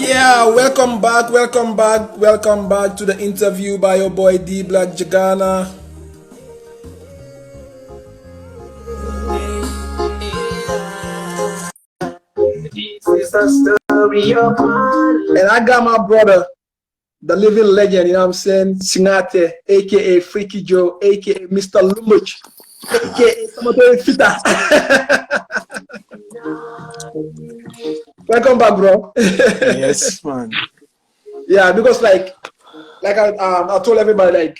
Yeah, welcome back to the interview by your boy D Black Jagana. And I got my brother, the living legend, you know what I'm saying? Singateh, aka Freaky Joe, aka Mr. Lumuch, aka Samatore Fita. Welcome back, bro. Yes, man. Yeah, because I told everybody, like,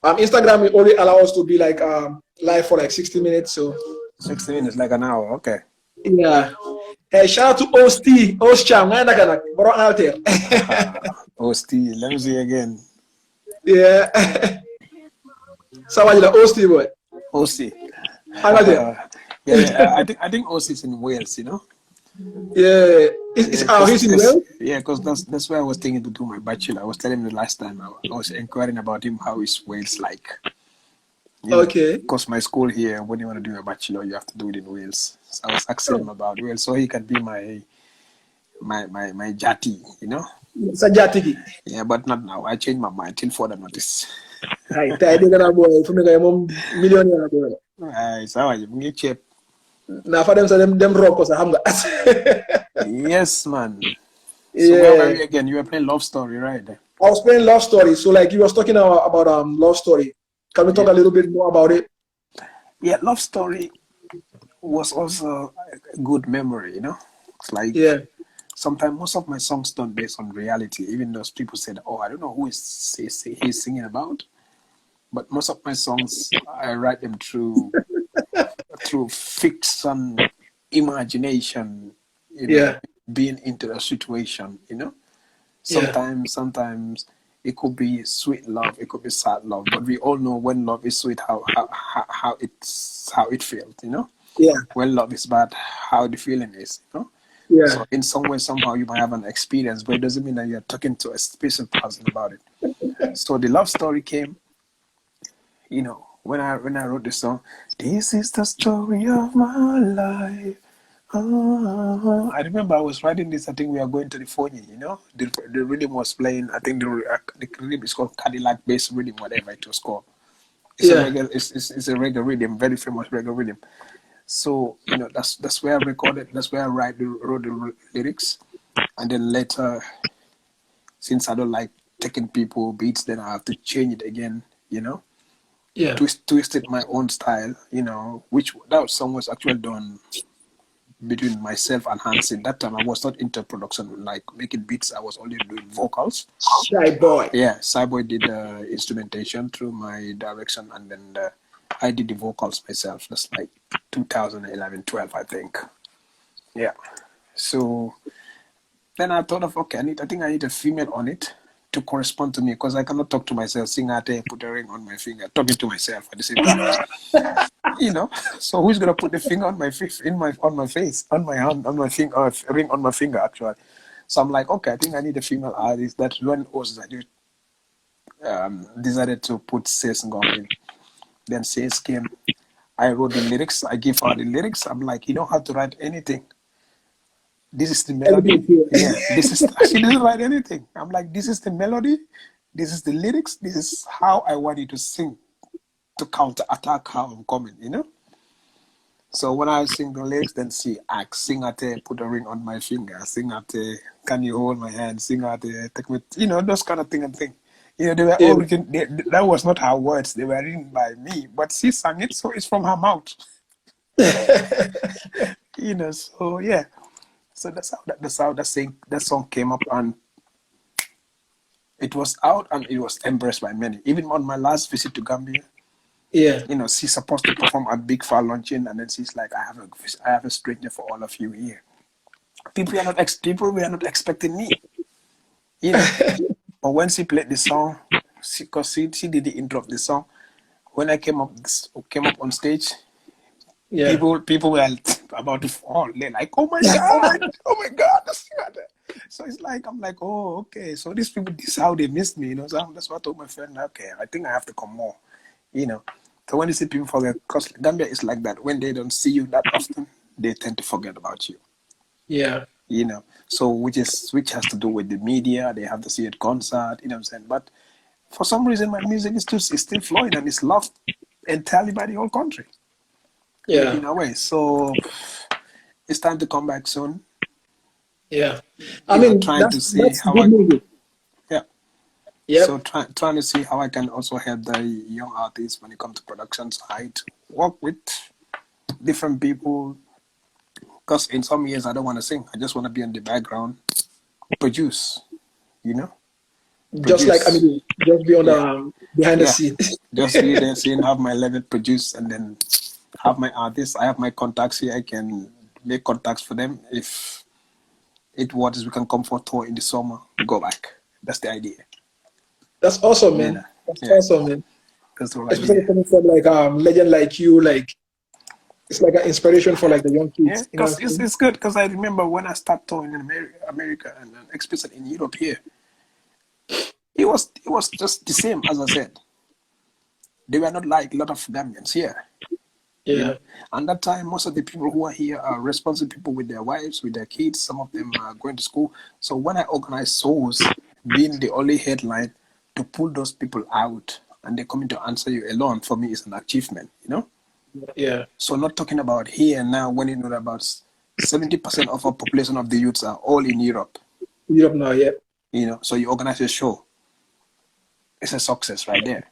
Instagram will only allow us to be like live for like 60 minutes. So 60 minutes, like an hour. Okay. yeah. Hey, shout out to Oscham, bro out there. Oh, Steve. Let me see again. Yeah. So what you the Osti boy? OC. Out there. Yeah. I think OC is in Wales, you know? Yeah. He's in Wales? Yeah, because that's where I was thinking to do my bachelor. I was telling him the last time I was inquiring about him, how is Wales like? You know, Okay. because my school here, when you want to do a bachelor, you have to do it in Wales. So I was asking him about Wales, so he can be my jati, you know? Sajatiki. Yeah, but not now. I changed my mind till further notice. Hi, tayo na boy. From the millionaire boy. So you cheap. Now for them, so them rock us. Yes, man. So Yeah. where were you again? You were playing Love Story, right? I was playing Love Story. So like you was talking about Love Story. Can we talk a little bit more about it? Yeah, Love Story was also a good memory, you know? It's like sometimes most of my songs don't based on reality, even those people said, oh, I don't know who he's singing about. But most of my songs, I write them through fiction, imagination, you know, being into a situation, you know. Sometimes it could be sweet love, it could be sad love, but we all know when love is sweet, how it feels, you know. Yeah. When love is bad, how the feeling is, you know. Yeah. So in some way, somehow you might have an experience, but it doesn't mean that you're talking to a special person about it. So the love story came, you know, when I wrote the song, this is the story of my life. I remember I was writing this. I think we are going to the phony, you know. The rhythm was playing. I think the rhythm is called Cadillac bass rhythm, whatever it was called. It's a reggae rhythm, very famous reggae rhythm. So you know that's where I recorded. That's where I wrote the lyrics, and then later, since I don't like taking people beats, then I have to change it again, you know. Yeah. Twist it my own style, you know. Which that song was actually done between myself and Hansen. That time I was not into production, like making beats. I was only doing vocals. Shy boy. Yeah, Cyboy did the instrumentation through my direction, and then I did the vocals myself. That's like 2011, 12, I think. Yeah. So then I thought of, okay, I think I need a female on it to correspond to me, because I cannot talk to myself, Singateh, put a ring on my finger, talking to myself at the same time. You know, so who's gonna put the finger on my face, on my face, on my hand, on my finger, ring on my finger actually? So I'm like, okay, I think I need a female artist. That's when I decided to put Sis Ngong in. Then Sis came. I wrote the lyrics. I gave her the lyrics. I'm like, you don't have to write anything. This is the melody. Yeah, she didn't write anything. I'm like, this is the melody. This is the lyrics. This is how I want you to sing to counter attack how I'm coming, you know. So when I sing the lyrics, then she asks, Singateh, put a ring on my finger. Singateh, can you hold my hand? Singateh, take me, you know, those kind of thing and thing. You know, they were all written. That was not her words. They were written by me, but she sang it, so it's from her mouth. You know, so yeah. So that's how that song came up, and it was out and it was embraced by many. Even on my last visit to Gambia, you know, she's supposed to perform a big fire launching, and then she's like, I have a stranger for all of you here. People were not expecting me, you know. But when she played the song, because she did the intro of the song, when I came up on stage, people were about to fall. They're like, oh my god, that's God. So it's like, I'm like, oh, okay. So these people, this is how they missed me, you know. So that's what I told my friend. Okay, I think I have to come more, you know. So when you see people forget, because Gambia is like that. When they don't see you that often, they tend to forget about you. Yeah. you know. So which has to do with the media. They have to see it concert, you know what I'm saying? But for some reason, my music is still flowing and it's loved entirely by the whole country. Yeah. In a way. So it's time to come back soon. Yeah. I You know, mean, trying to see that's how good music. yeah. So Yep. trying to see how I can also help the young artists when it comes to production side, work with different people. Because in some years I don't want to sing. I just want to be in the background, produce. You know, Just like produce. just be on Yeah, the behind the yeah. scene. Just be there, seeing, have my level produce, and then have my artists. I have my contacts here. I can make contacts for them. If it waters, we can come for a tour in the summer. Go back. That's the idea. That's awesome, You man. know, That's yeah. awesome, man. That's the whole Especially idea. coming from like legend like you, like it's like an inspiration for like the young Yeah, kids. You know what because I'm saying? it's good. Because I remember when I started touring in America and especially in Europe here, it was just the same as I said. They were not like a lot of Gambians here. You know, Yeah. and that time most of the people who are here are responsible people with their wives, with their kids. Some of them are going to school. So when I organize shows, being the only headline to pull those people out and they coming to answer you alone, for me is an achievement, you know. Yeah. So not talking about here now, when you know about 70% of our population of the youths are all in Europe, Europe now, yeah. you know. So you organize a show, it's a success right there.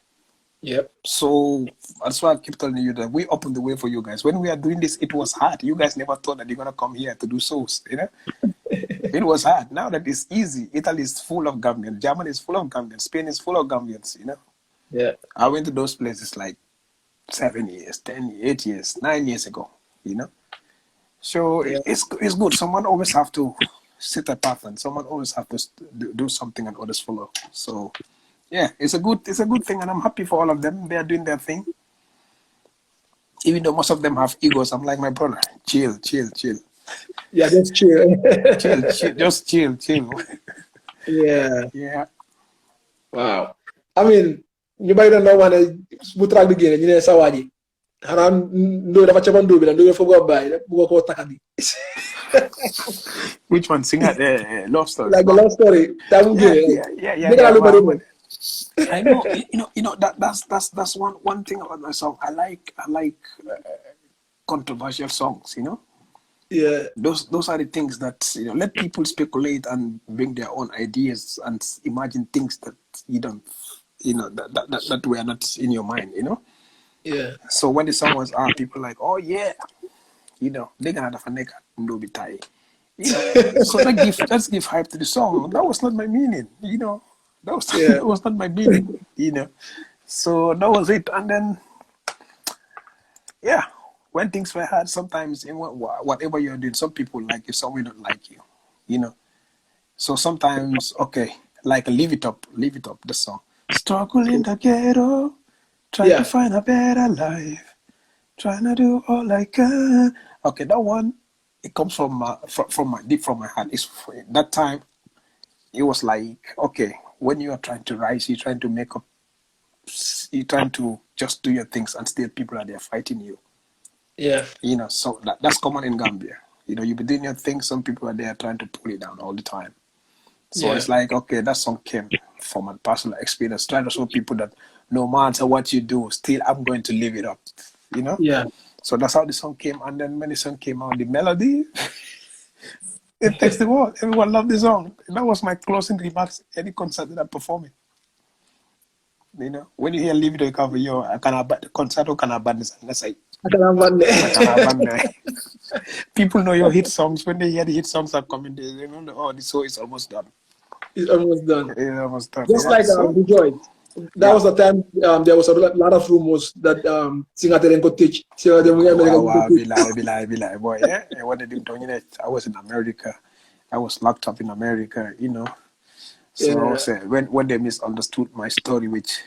Yep. So that's why I keep telling you that we opened the way for you guys. When we are doing this, it was hard. You guys never thought that you're gonna come here to do shows, you know. It was hard. Now that it's easy, Italy is full of Gambians, Germany is full of Gambians, Spain is full of Gambians, you know. Yeah. I went to those places like 7 years, 10, 8 years, 9 years ago, you know. So Yeah. it's good. Someone always have to set a path, and someone always have to do something, and others follow. So yeah, it's a good thing, and I'm happy for all of them. They are doing their thing. Even though most of them have egos, I'm like, my brother, chill, chill, chill, Yeah, that's true. chill, chill, just chill, chill. Yeah. Yeah. Wow. I mean, ñu bari na wax ne bu track bi génne ñu ne sa waa ji xanaa ndóo dafa caban ndóo bi la ndóo bi foog nga bàyyi rek bu ko takandi. Which one? Sing at love story. Like the love story. That mu Yeah, génne. yeah. Dégg naa lu bari Wow, moom. I know, that's one thing about my song. I like controversial songs. You know, Yeah. those are the things that let people speculate and bring their own ideas and imagine things that you don't, that were not in your mind. You know, Yeah. so when the song was out, people like, oh yeah, they're gonna have a neck no be tie. So let's give hype to the song. That was not my meaning. That was Yeah. that was not my meaning. So that was it. And then yeah, when things were hard, sometimes in whatever you're doing, some people like you, some will not like you. So sometimes okay, like leave it up, the song. Struggle in the ghetto, trying to Yeah. find a better life, trying to do all I can. Okay, that one, it comes from deep from my heart. It's that time. It was like, okay, when you are trying to rise, you're trying to make up, you're trying to just do your things, and still people are there fighting you. Yeah. So that's common in Gambia. You be doing your thing, some people are there trying to pull you down all the time. So Yeah. it's like, okay, that song came from a personal experience, trying to show people that no matter what you do, still I'm going to live it up. Yeah. So that's how the song came. And then when the song came out, the melody, it takes the world. Everyone loved the song. That was my closing remarks any concert that I'm performing. When you hear Leave It or Cover, concert or can that's like, people know your hit songs. When they hear the hit songs are coming, they know, oh, the show is almost done. It's almost done. It's almost done. Just like So, Rejoice. That was the time there was a lot of rumors that Singateh could teach. wow, be lie, boy. Yeah, what they did, I was in America. I was locked up in America, So when they misunderstood my story, which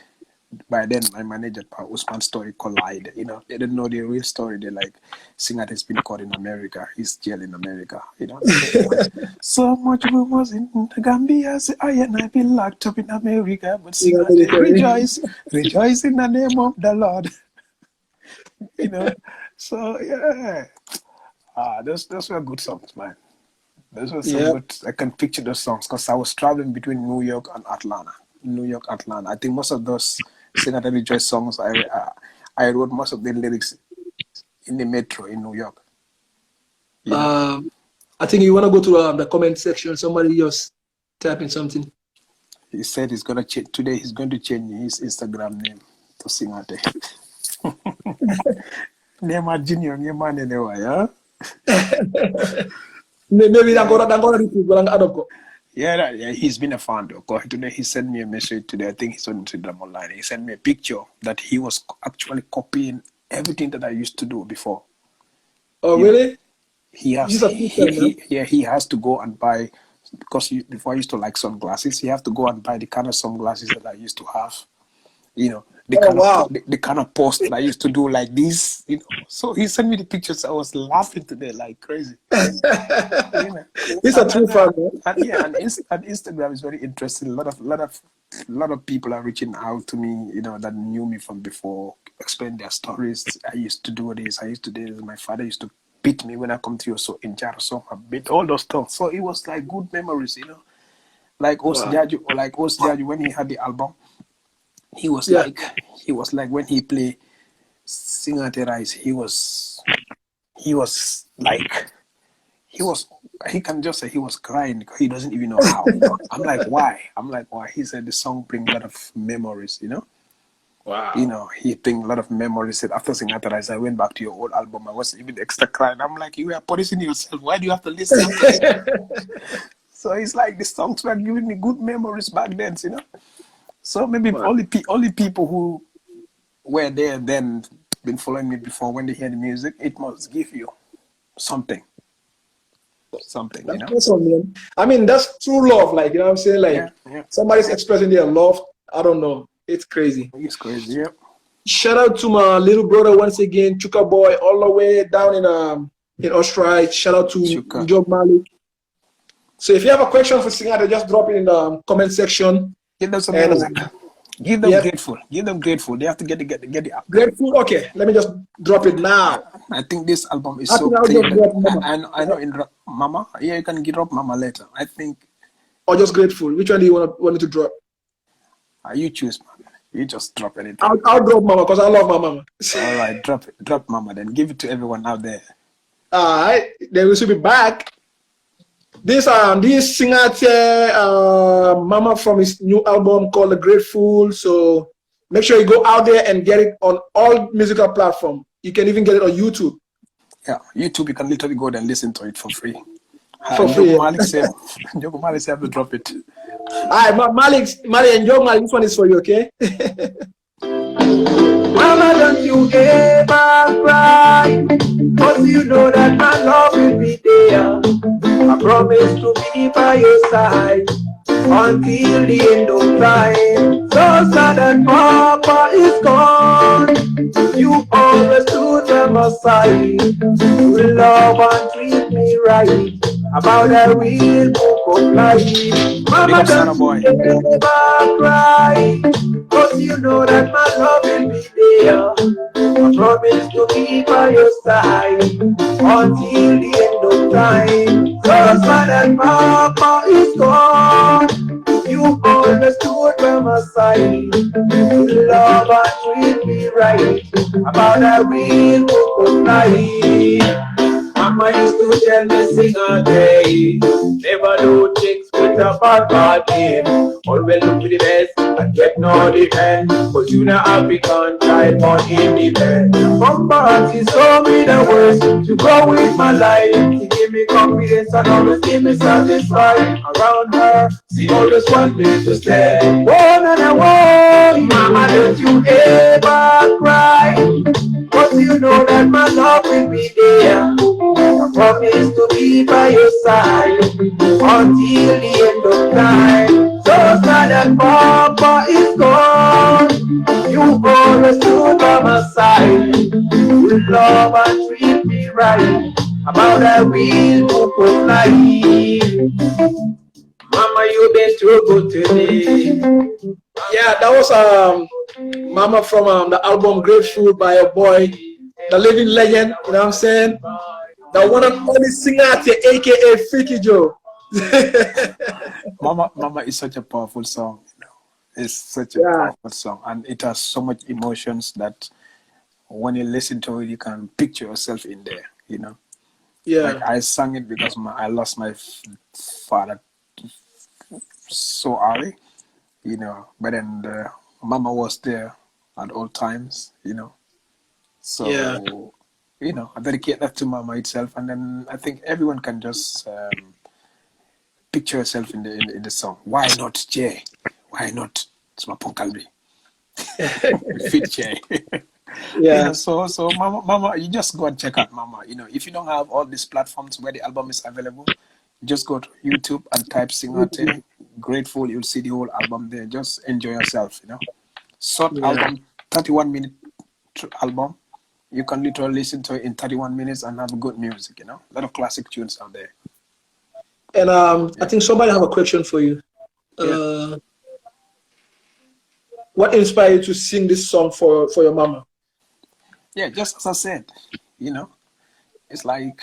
by then my manager Usman's story collided. They didn't know the real story. They like Singateh has been caught in America. He's jailed in America. So much rumors in the Gambia. Say, I and I been locked up in America, but Singateh rejoice in the name of the Lord. So yeah. Those were good songs, man. Those were so Yeah. good. I can picture those songs because I was traveling between New York and Atlanta. New York, Atlanta. I think most of those Singateh Rejoice songs, I wrote most of the lyrics in the metro in New York. You know? I think you want to go to the comment section. Somebody just typing something. He said he's gonna change today. He's going to change his Instagram name to Singateh. Name Junior, name anyway, yeah. Maybe I'm gonna repeat, but I'm add Yeah, he's been a fan though. 'Cause today he sent me a message today. I think he's on Instagram online. He sent me a picture that he was actually copying everything that I used to do before. Oh, You know, really? he has He's a teacher, man. he has to go and buy because before I used to like sunglasses. He has to go and buy the kind of sunglasses that I used to have. You know, Oh, wow. the kind of post that I used to do like this. You know, so he sent me the pictures. I was laughing today like crazy. You know? He's a true fan, man. And Instagram is very interesting. A lot of people are reaching out to me, you know, that knew me from before, explain their stories. I used to do this. I used to do this. My father used to beat me when I come to you. So in jar, so I beat all those stuff. So it was like good memories, you know. Like Osjaju, when he had the album, he was like when he played Singateh Rise, he can just say he was crying because he doesn't even know how. I'm like, why? He said the song brings a lot of memories, you know. Wow. You know, he brings a lot of memories. Said after Singateh Rise, I went back to your old album. I was even extra crying. I'm like, you are policing yourself. Why do you have to listen? So it's like the songs were giving me good memories back then, you know. So maybe only people who were there then been following me before, when they hear the music, it must give you something, That's you know. awesome, man. I mean, that's true love. Like, you know what I'm saying? Like, somebody's expressing their love. I don't know. It's crazy. It's crazy. Yeah. Shout out to my little brother once again, Chuka Boy, all the way down in Australia. Shout out to Job Malik. So if you have a question for Singateh, just drop it in the comment section. Give them some music. Give them grateful. Give them grateful. They have to get the album. Grateful. Okay, let me just drop it now. I think this album is so clean. I know in Mama. Yeah, you can drop Mama later. I think. Or just Grateful. Which one do you want to drop? You choose, man. You just drop anything. I'll drop Mama because I love my mama. All right, drop it. Drop Mama. Then give it to everyone out there. All right, then we should be back. This Singateh Mama from his new album called The Grateful. So make sure you go out there and get it on all musical platforms. You can even get it on YouTube. Yeah, YouTube, you can literally go there and listen to it for free. For free. Malik said have to drop it. All right, Malik and Joe Malik, this one is for you, okay? Mama, don't you ever cry, cause you know that my love will be there. I promise to be by your side until the end of time. So sad that Papa is gone, you always stood by my side. You love and treat me right, about a real book of life. Mama, don't you ever cry, cause you know that my love will be there. I promise to be by your side until the end of time. So sad that Papa is gone, you always stood by my side. You love and treat me right, about a real book of life. Mama used to tell me Singateh, never do things with a bad game. Always look for the best and get no defend, cause you know African child born in the bed. Mama, she saw me the worst to go with my life. She give me confidence and always keep me satisfied. Around her, she always want me to stay. One and a one, Mama, don't you ever cry, cause you know that my love will be there. I promise to be by your side until the end of time. So sad that Papa is gone, you always stood by my side. You love and treat me right, about a real book of life. Mama, you've been too good to me. Yeah, that was Mama from the album Grateful by a boy, the living legend, you know what I'm saying? The one and only Singateh, aka Freaky Joe. Mama is such a powerful song. It's such a powerful song, and it has so much emotions that when you listen to it, you can picture yourself in there. Like I sang it because I lost my father so early, but then Mama was there at all times, So, I dedicate that to Mama itself, and then I think everyone can just picture yourself in the song. Why not Jay? Why not? It's my Punkalbi. Fit Jay. So Mama, you just go and check out Mama. If you don't have all these platforms where the album is available, just go to YouTube and type Singateh Grateful. You'll see the whole album there. Just enjoy yourself. Short album, 31-minute album. You can literally listen to it in 31 minutes and have good music. A lot of classic tunes out there. And I think somebody have a question for you. What inspired you to sing this song for your mama? Yeah, just as I said, it's like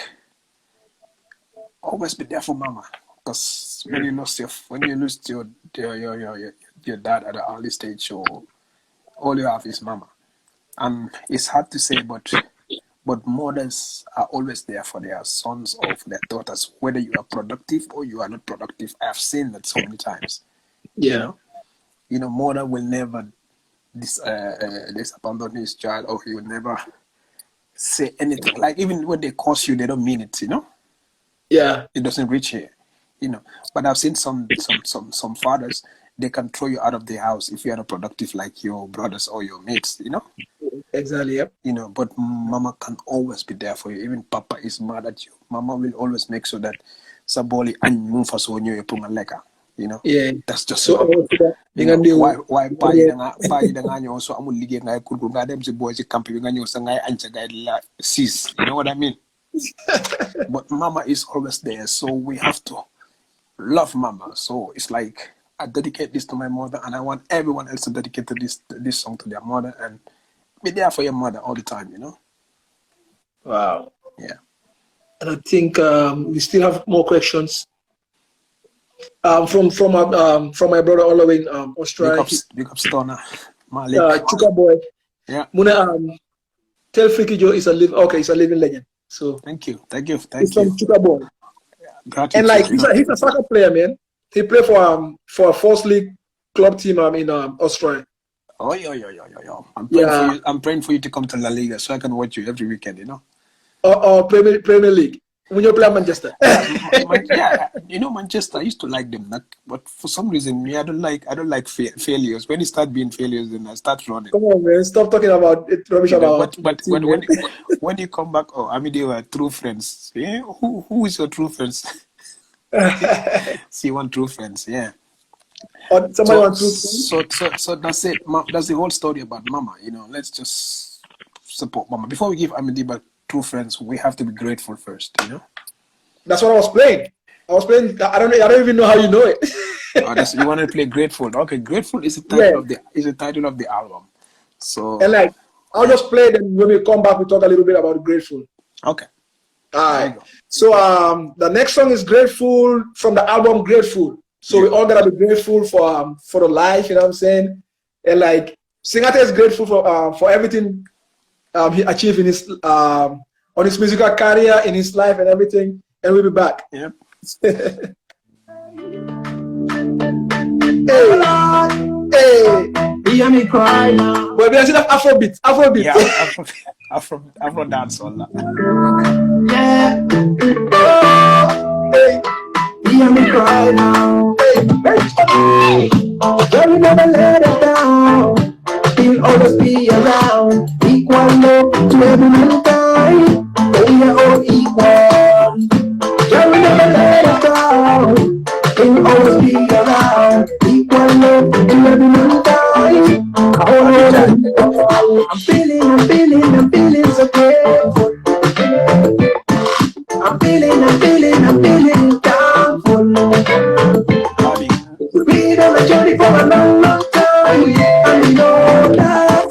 always be there for mama. Because when you lose your dad at an early stage, all you have is mama. And it's hard to say, but mothers are always there for their sons or for their daughters, whether you are productive or you are not productive. I've seen that so many times. Mother will never abandon his child, or he will never say anything. Like even when they curse you, they don't mean it. It doesn't reach here. But I've seen some fathers, they can throw you out of the house if you are not productive like your brothers or your mates. Exactly. Yep. But mama can always be there for you. Even papa is mad at you, mama will always make sure that saboli and move for so new leka. That's just so why so amu lige ngai kurku nga dem si boy si camp nga nyo sa ngai ancha guy la sis. You know what I mean? But mama is always there, so we have to love mama. So it's like I dedicate this to my mother, and I want everyone else to dedicate this song to their mother and be there for your mother all the time. Wow. Yeah. And I think we still have more questions. From my brother all the way in Australia. Big up Stoner. Chuka boy. Yeah. Muna tell Freaky Joe is a living legend. So thank you. He's from Chuka boy. Gratitude. And like he's a soccer player, man. He played for a first league club team in Australia. Oh, yo. I'm praying for you to come to La Liga so I can watch you every weekend, Or Premier League. When you play Manchester. Manchester, I used to like them, but for some reason, I don't like failures. When you start being failures, then I start running. Come on, man, stop talking about it. Rubbish about. But when you come back, they were true friends. Yeah, who is your true friends? See, one true friends, yeah. Or somebody wants to. So that's it. That's the whole story about mama. Let's just support mama. Before we give Amidiba true friends, we have to be grateful first. That's what I was playing. I don't even know how you know it. You want to play Grateful? Okay, Grateful is the title of the album. So and like I'll just play it, and when we come back, we talk a little bit about Grateful. Okay. All right. So the next song is Grateful from the album Grateful. So we all gotta be grateful for the life, you know what I'm saying? And like Singateh is grateful for everything he achieved in his on his musical career, in his life and everything. And we'll be back. Yep. Hey, hear me cry now. But we are still Afrobeat. Yeah, Afro dance all that. Yeah. Oh, hey. Hear me cry now. Hey. But we never let it down. He'll always be around. Equal love to every mankind. We are all equal. But we never let it down. He'll always be around. Equal love to every mankind. I'm feeling so grateful. I'm feeling thankful. We've been on a journey for a long, long time, and we know that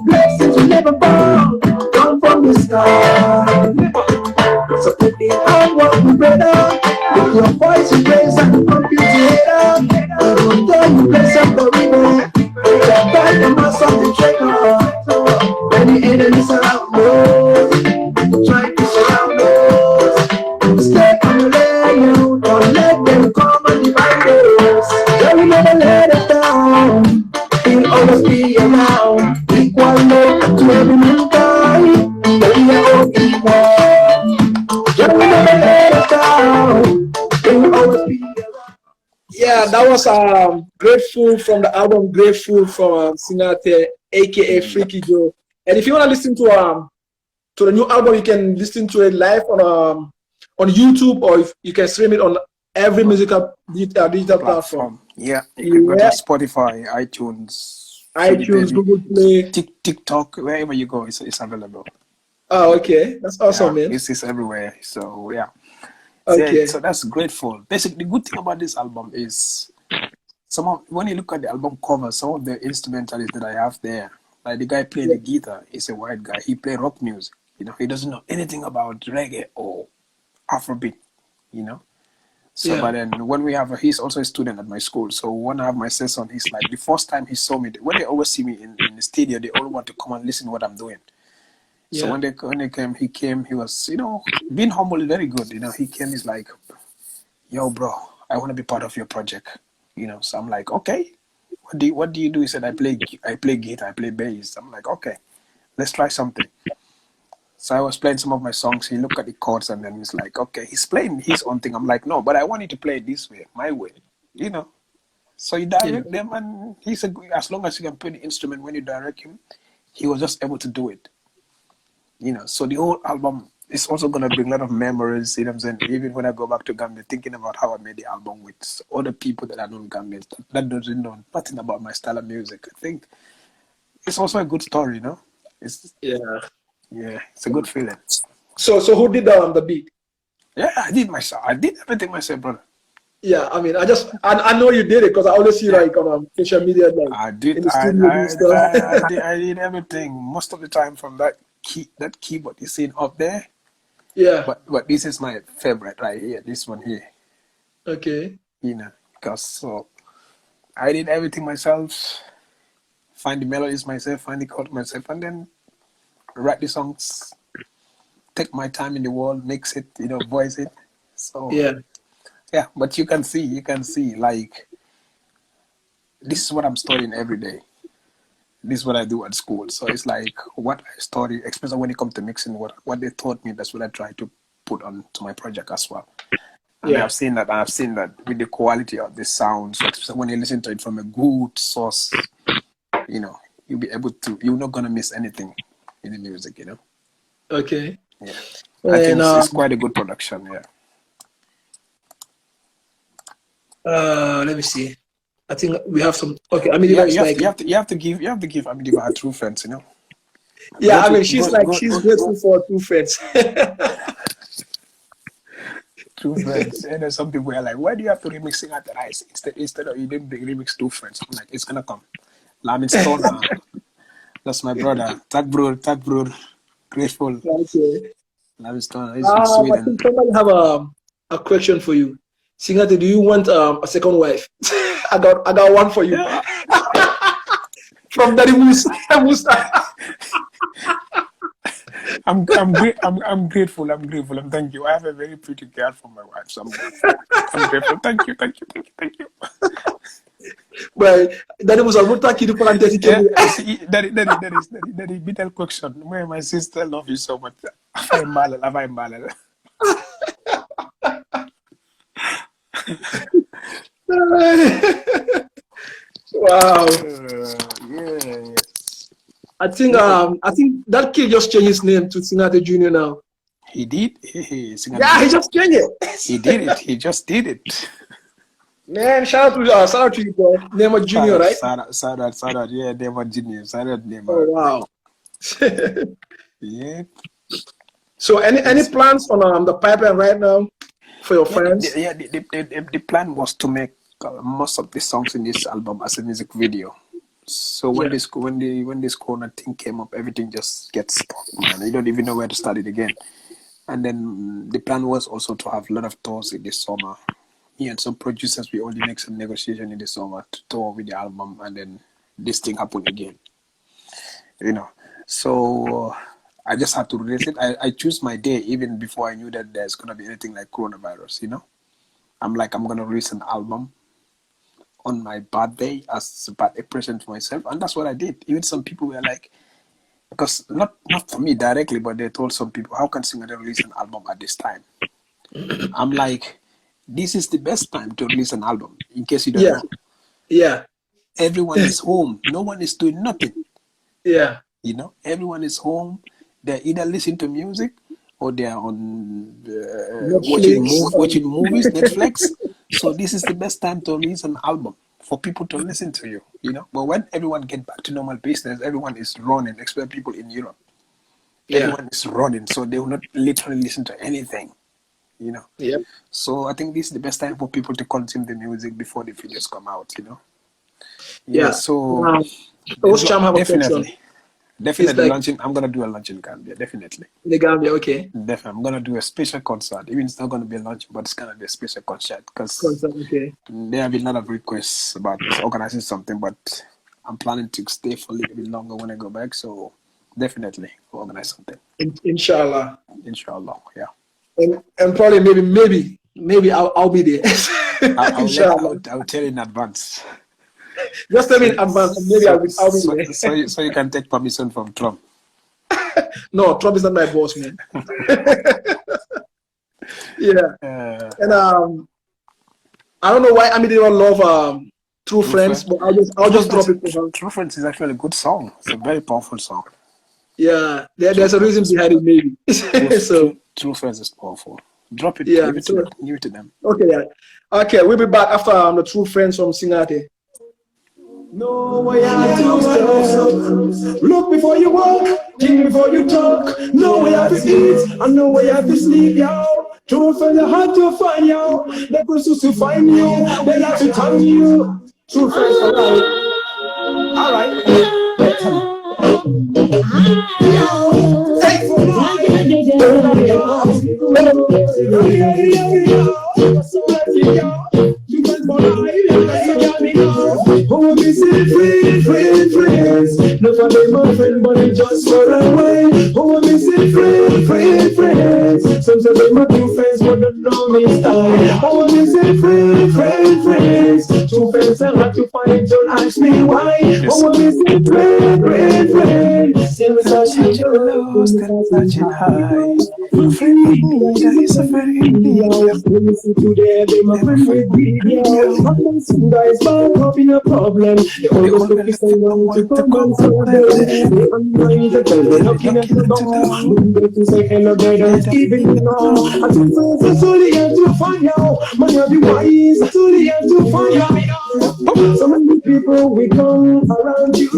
blessings will never fall, come from the start. So let the hard work be better. With your voice you praise and the computer. And one day you bless up the river. With your back the mass of the trigger. Many enemies around us. Trying to surround us. Stay on the lane. Don't let them come and divide us. They will never let us down. We'll always be around. Equal love to every mankind. We are all equal. They will never let us down. They will always be around. Yeah, that was Grateful from the album Grateful from Singateh, aka Freaky Joe. And if you want to listen to the new album, you can listen to it live on YouTube, or if you can stream it on every musical digital platform. Yeah, you can go to Spotify, iTunes, Google Play, TikTok, wherever you go, it's available. Oh, okay, that's awesome, man. It's everywhere. So yeah. Okay. So that's Grateful. Basically, the good thing about this album is when you look at the album cover, some of the instrumentalists that I have there, like the guy playing the guitar is a white guy. He plays rock music. He doesn't know anything about reggae or Afrobeat. So, but then when he's also a student at my school. So when I have my session, he's like, the first time he saw me, when they always see me in the studio, they all want to come and listen to what I'm doing. So when they came, he was, being humble, very good. He came, he's like, yo, bro, I want to be part of your project. So I'm like, okay, what do you do? He said, I play guitar, I play bass. I'm like, okay, let's try something. So I was playing some of my songs. He looked at the chords and then he's like, okay, he's playing his own thing. I'm like, no, but I want you to play it this way, my way, So you direct them, and he said, as long as you can play the instrument when you direct him, he was just able to do it. So the whole album is also going to bring a lot of memories, you know what I'm saying? Even when I go back to Gambia, thinking about how I made the album with other people that are non-Gambians, that doesn't know nothing about my style of music. I think it's also a good story, It's a good feeling. So who did the beat? Yeah, I did myself. I did everything myself, brother. Yeah, I mean, I know you did it because I always see like on social media, like I did. in the studio and stuff. I did everything most of the time from that keyboard you see up there. Yeah. But this is my favorite right here. This one here. Okay. Because I did everything myself. Find the melodies myself, find the chord myself, and then write the songs. Take my time in the world, mix it, voice it. So yeah. But you can see, like, this is what I'm studying every day. This is what I do at school. So it's like what I study, especially when it comes to mixing, what they taught me, that's what I try to put on to my project as well. And I've seen that with the quality of the sound. So especially when you listen to it from a good source, you'll be able to, you're not going to miss anything in the music, Okay. Yeah. I think it's quite a good production, yeah. Let me see. I think we have some. Okay, I mean, you have to give Amidiva her true friends, Yeah, she's grateful for true friends. True friends. And there's some people who are like, why do you have to remix Singateh Rice instead of you didn't remix True Friends? I'm like, it's gonna come. Lamin Stoner. That's my brother. Tag bro. Grateful. Okay. Lamin Stoner. He's in Sweden. I think somebody have a question for you. Singateh, do you want a second wife? I got one for you. Yeah. From Daddy Musa. I'm grateful. And thank you. I have a very pretty girl for my wife, so I'm grateful. Thank you. But Daddy Musa, what talk you for Daddy, little question. Where my sister love you so much. I'm malal. Wow. Yeah. I think that kid just changed his name to Singateh Junior now. He did. He just changed it. He did it. He just did it. Man, shout out to you, bro. Neymar Junior, right? Shout out. Yeah, Neymar Junior. Shout out Neymar. Oh wow. Yeah. So any plans on the pipeline right now for your friends? The plan was to make most of the songs in this album as a music video. So when this Corona thing came up, everything just gets stuck, man. You don't even know where to start it again. And then the plan was also to have a lot of tours in the summer. Me and some producers, we only make some negotiation in the summer to tour with the album, and then this thing happened again. So I just had to release it. I choose my day even before I knew that there's gonna be anything like coronavirus. I'm like, I'm gonna release an album on my birthday as a birthday present for myself, and that's what I did. Even some people were like, because not for me directly, but they told some people, how can Singateh release an album at this time? I'm like, this is the best time to release an album, in case you don't know. Yeah. Everyone is home. No one is doing nothing. Yeah. Everyone is home. They're either listening to music or they're on watching movies, Netflix. So this is the best time to release an album for people to listen to you, But when everyone get back to normal business, everyone is running, especially people in Europe. Everyone is running, so they will not literally listen to anything, Yep. So I think this is the best time for people to consume the music before the videos come out, Yeah. So definitely launching. I'm gonna do a launch in Gambia, definitely. In the Gambia, okay. Definitely, I'm gonna do a special concert. Even it's not gonna be a launch, but it's gonna be a special concert because there have been a lot of requests about organizing something, but I'm planning to stay for a little bit longer when I go back. So definitely organize something. Inshallah, yeah. And probably maybe I'll be there. I'll tell you in advance. Just tell me in advance, and maybe I'll be there. So you can take permission from Trump. No, Trump is not my boss, man. Yeah. And I don't know why Ami didn't love True Friends, but I'll just drop it. True Friends is actually a good song. It's a very powerful song. Yeah, there's a reason behind it, maybe. So True Friends is powerful. Drop it. Yeah, give it to them. Okay, yeah. Okay, we'll be back after the True Friends from Singateh. No way out to stop. Look before you walk, think before you talk. No way out to eat, and no way out to sleep, yo. True friends are hard to find, yo. They pursue to find you, they like to tell you. True friends, alright. Take for oh, we say friends. Nobody my friend, but it just for a way. Oh, we say friends. Some say they my two friends, but don't know me style. Oh, we say friends. Two friends are hard to find, don't ask me why. Oh, we say friends. Still touching low, still touching high. Friend with me, there is a friend with me. Listen to them, they my friend with me. Some guys back up in a problem. They always looking for someone to come and solve them. They unwind the bell, they're knocking at the door. They to say hello, they don't even know. I think friends are so the end to find out. Man, you be wise, to the end to find out. So many people we come around you,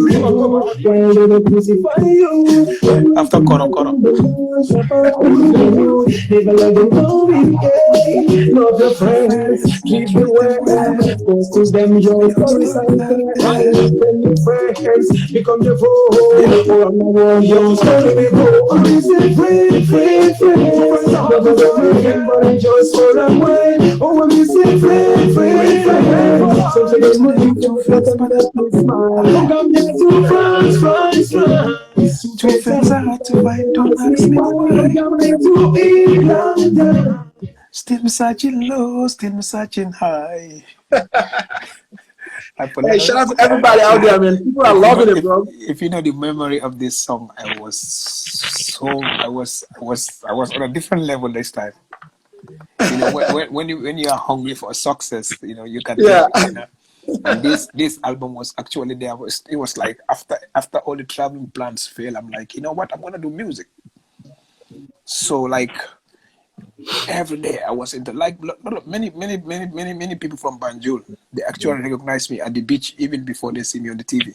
while they don't crucify you. After Koro. Never let them go in. Love your friends, keep the way. Post to them your stories and then your friends become your foe. Oh, I'm not your story we go. I'm say friend. Love your friend, but I just for a way. Oh, I'm say friend. So say there's nothing to fret and let me smile. Come here to friends. Two friends are hard to find, don't ask me why. Still massaging low, still massaging high. Hey, shout out to everybody out there, man. People are loving it, bro. If you know the memory of this song, I was on a different level this time. When you are hungry for success, you can do it, And this album was actually there. It was like after all the traveling plans failed, I'm like, you know what? I'm gonna do music. So like every day I was into like many people from Banjul. They actually recognized me at the beach even before they see me on the TV.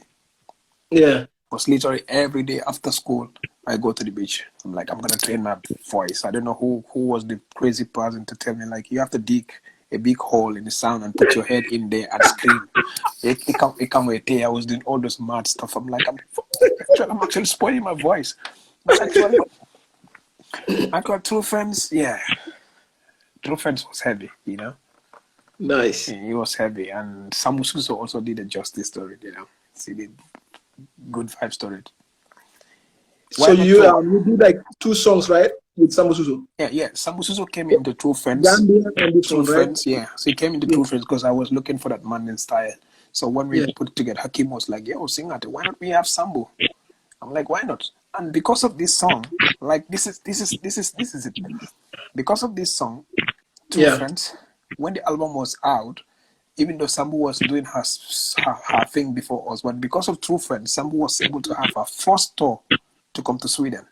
Yeah, was literally every day after school I go to the beach. I'm like, I'm gonna train my voice. I don't know who was the crazy person to tell me like you have to dig a big hole in the sand and put your head in there and scream. It can't wait. I was doing all those mad stuff. I'm like, I'm actually spoiling my voice. But actually, I got True Friends. Yeah, True Friends was heavy. Nice. It was heavy, and Samu Suso also did a justice story. He did good vibe story. So Why not True? you did like 2 songs, right, with Sambu Suso? Yeah. Samu Suso came into True Friends. Gambia and this True one, right? Friends, yeah. So he came into Yeah. True Friends because I was looking for that Mandan style. So when we Yeah. put it together, Hakim was like, "Yo, Singateh, why not we have Sambu?" I'm like, "Why not?" And because of this song, like this is it. Because of this song, True Yeah. Friends, when the album was out, even though Sambu was doing her thing before us, but because of True Friends, Sambu was able to have her first tour to come to Sweden.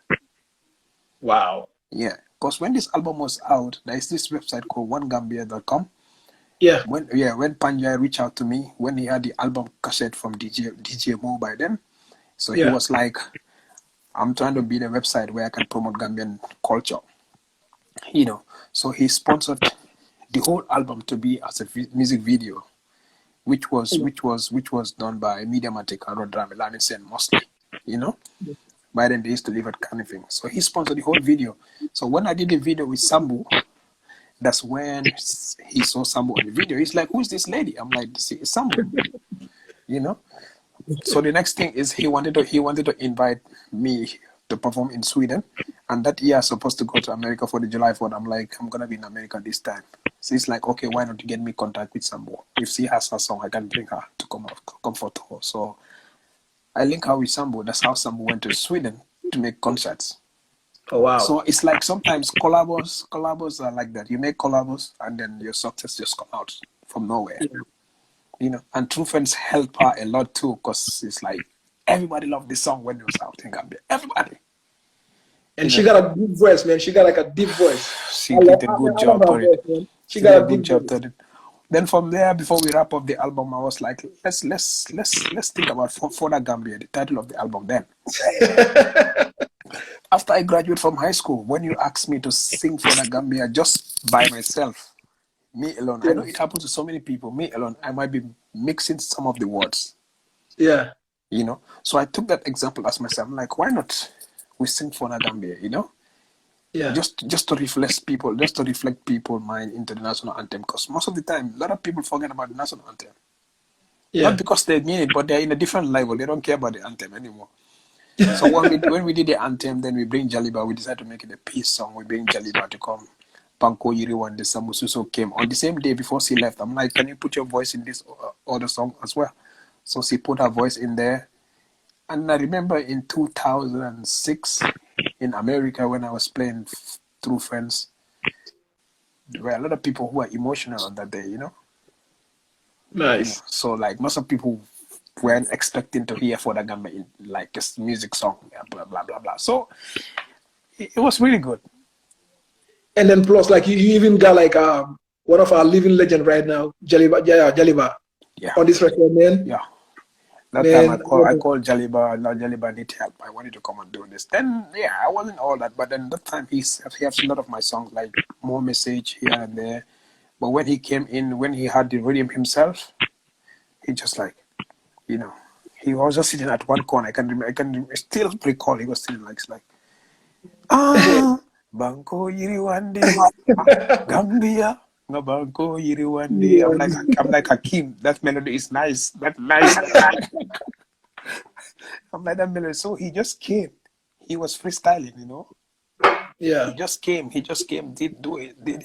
Wow. Yeah, because when this album was out, there is this website called onegambia.com. Yeah. When Panjai reached out to me when he had the album cassette from DJ Mo by then, so he Yeah. was like, "I'm trying to build a website where I can promote Gambian culture." So he sponsored the whole album to be as a music video, which was done by Mediamatic and Rodram Elanisen mostly. By then they used to live at Canifing. So he sponsored the whole video. So when I did the video with Sambu, that's when he saw Sambu on the video. He's like, "Who's this lady?" I'm like, "This is Sambu." So the next thing is he wanted to invite me to perform in Sweden, and that year I was supposed to go to America for the July 4th. I'm like, "I'm gonna be in America this time." So he's like, "Okay, why not you get me contact with Sambu? If she has her song, I can bring her to come for tour." So I link her with Sambu. That's how Sambu went to Sweden to make concerts. Oh wow. So it's like sometimes collabos are like that. You make collabos and then your success just come out from nowhere. And True Friends help her a lot too, because it's like everybody loved this song when it was out in Gambia. Everybody. And she got a deep voice, man. She got like a deep voice. She did a good job for it. She got a good job for it. Then from there, before we wrap up the album, I was like, let's think about For the Gambia, the title of the album then. After I graduated from high school, when you asked me to sing For the Gambia just by myself, me alone, I know it happens to so many people, me alone, I might be mixing some of the words. Yeah. So I took that example as myself. I'm like, why not we sing For the Gambia, Yeah. Just to reflect people's mind into the national anthem, because most of the time, a lot of people forget about the national anthem. Yeah. Not because they mean it, but they're in a different level. They don't care about the anthem anymore. So when we did the anthem, then we bring Jaliba. We decided to make it a peace song. We bring Jaliba to come. Banko Yiriwan, the Samu Suso came on the same day before she left. I'm like, "Can you put your voice in this other song as well?" So she put her voice in there. And I remember in 2006 in America when I was playing True Friends, there were a lot of people who were emotional on that day, Nice. So like most of people weren't expecting to hear For the Gambia in like this music song, blah blah blah blah. So it was really good. And then plus, like you even got like one of our living legend right now, Jaliba, on this record, man. Yeah. That time I called Jaliba. Now Jaliba need help. I wanted to come and do this. Then I wasn't all that, but then that time he has a lot of my songs, like More Message here and there. But when he came in, when he had the rhythm himself, he just like, he was just sitting at one corner. I can still recall he was sitting like Banko Yiriwande, Gambia, Banko Yiriwande. I'm like Hakim. That melody is nice. That nice. I'm like that melody. So he just came. He was freestyling, Yeah. He just came, did